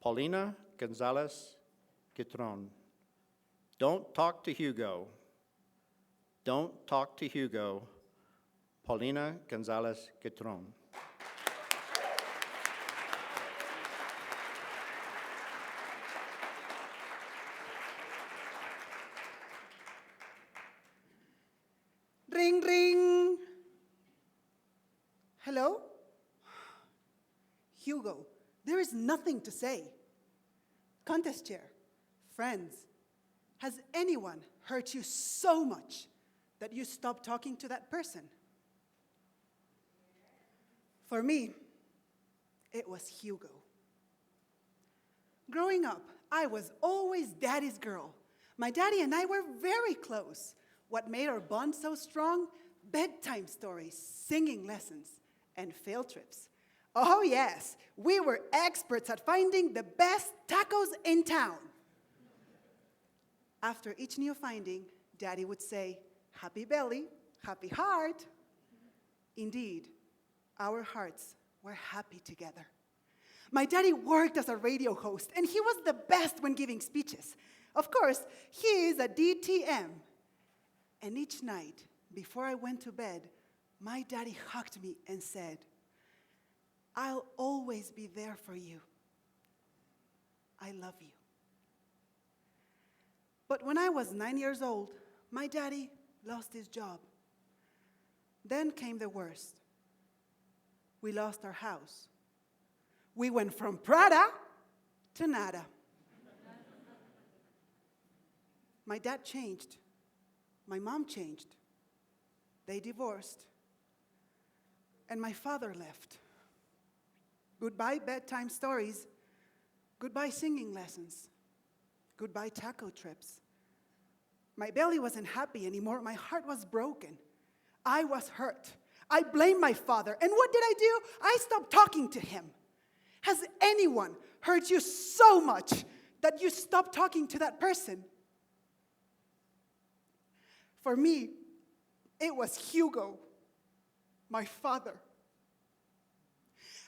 Paulina Gonzalez Gitron. Don't talk to Hugo. Don't talk to Hugo. Paulina Gonzalez Gitron. Ring, ring. Hello? Hugo, there is nothing to say. Contest chair, friends, has anyone hurt you so much that you stopped talking to that person? For me, it was Hugo. Growing up, I was always daddy's girl. My daddy and I were very close. What made our bond so strong? Bedtime stories, singing lessons, and field trips. Oh yes, we were experts at finding the best tacos in town. After each new finding, Daddy would say, "Happy belly, happy heart." Indeed, our hearts were happy together. My daddy worked as a radio host, and he was the best when giving speeches. Of course, he is a DTM. And each night, before I went to bed, my daddy hugged me and said, "I'll always be there for you. I love you." But when I was 9 years old, my daddy lost his job. Then came the worst. We lost our house. We went from Prada to nada. My dad changed. My mom changed. They divorced. And my father left. Goodbye bedtime stories. Goodbye singing lessons. Goodbye taco trips. My belly wasn't happy anymore. My heart was broken. I was hurt. I blamed my father. And what did I do? I stopped talking to him. Has anyone hurt you so much that you stopped talking to that person? For me, it was Hugo, my father.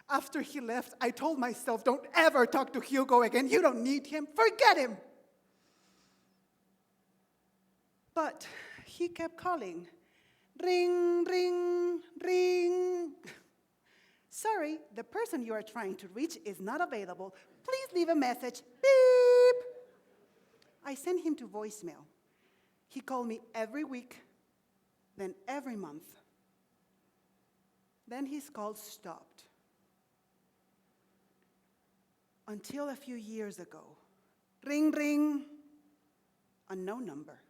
After he left, I told myself, don't ever talk to Hugo again. You don't need him. Forget him. But he kept calling. Ring, ring, ring. Sorry, the person you are trying to reach is not available. Please leave a message. Beep. I sent him to voicemail. He called me every week, then every month. Then his calls stopped. Until a few years ago. Ring, ring. Unknown number.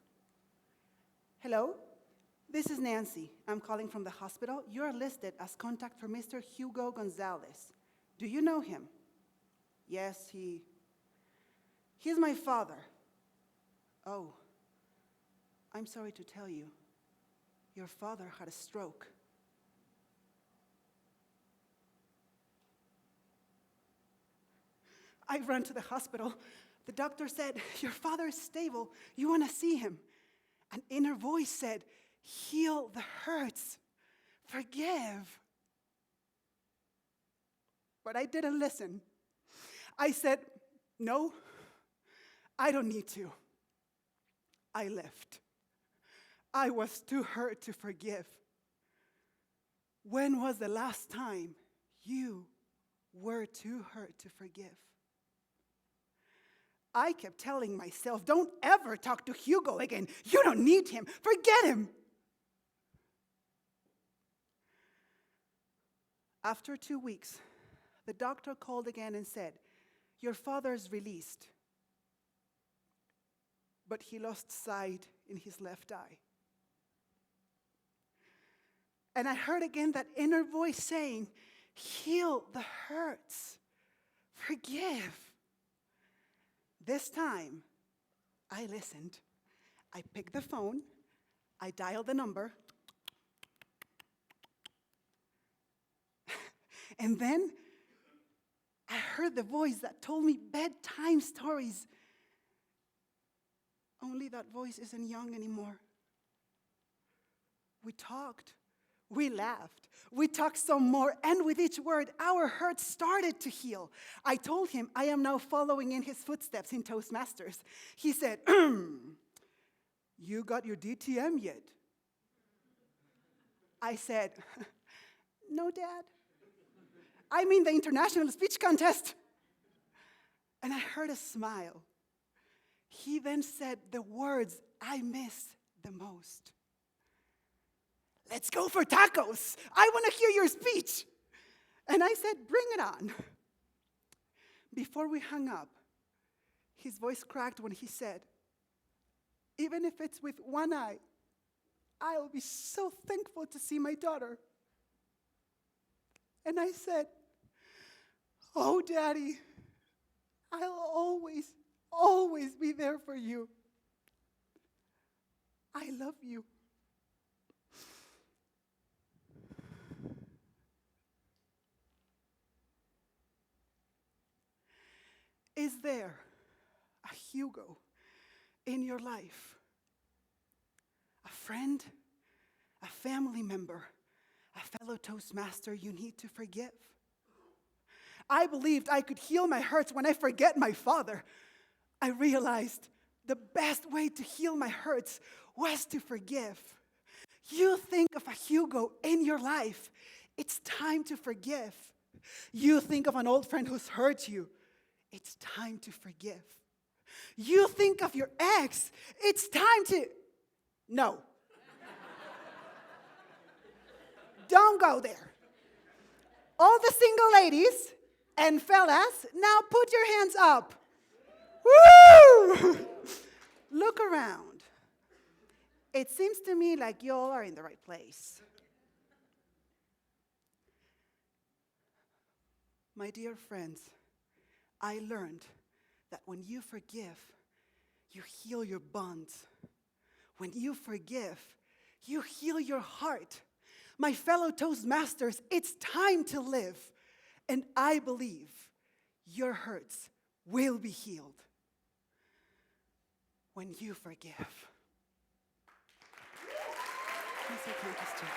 Hello? This is Nancy. I'm calling from the hospital. You are listed as contact for Mr. Hugo Gonzalez. Do you know him? Yes, he's my father. Oh, I'm sorry to tell you, your father had a stroke. I ran to the hospital. The doctor said, your father is stable. You want to see him? An inner voice said, heal the hurts. Forgive. But I didn't listen. I said, no, I don't need to. I left. I was too hurt to forgive. When was the last time you were too hurt to forgive? I kept telling myself, don't ever talk to Hugo again. You don't need him. Forget him. After 2 weeks, the doctor called again and said, your father's released. But he lost sight in his left eye. And I heard again that inner voice saying, heal the hurts. Forgive. This time, I listened. I picked the phone. I dialed the number. And then I heard the voice that told me bedtime stories. Only that voice isn't young anymore. We talked. We laughed. We talked some more, and with each word, our hurts started to heal. I told him I am now following in his footsteps in Toastmasters. He said, "You got your DTM yet?" I said, "No, Dad. I mean the International Speech Contest." And I heard a smile. He then said the words I miss the most. "Let's go for tacos. I want to hear your speech." And I said, "Bring it on." Before we hung up, his voice cracked when he said, "Even if it's with one eye, I'll be so thankful to see my daughter." And I said, "Oh, Daddy, I'll always, always be there for you. I love you." Is there a Hugo in your life? A friend, a family member, a fellow Toastmaster you need to forgive? I believed I could heal my hurts when I forget my father. I realized the best way to heal my hurts was to forgive. You think of a Hugo in your life, it's time to forgive. You think of an old friend who's hurt you, it's time to forgive. You think of your ex, it's time to... No. Don't go there. All the single ladies and fellas, now put your hands up. Woo! Look around. It seems to me like you all are in the right place. My dear friends, I learned that when you forgive, you heal your bonds. When you forgive, you heal your heart. My fellow Toastmasters, it's time to live. And I believe your hurts will be healed when you forgive. Yes, I can, Christian.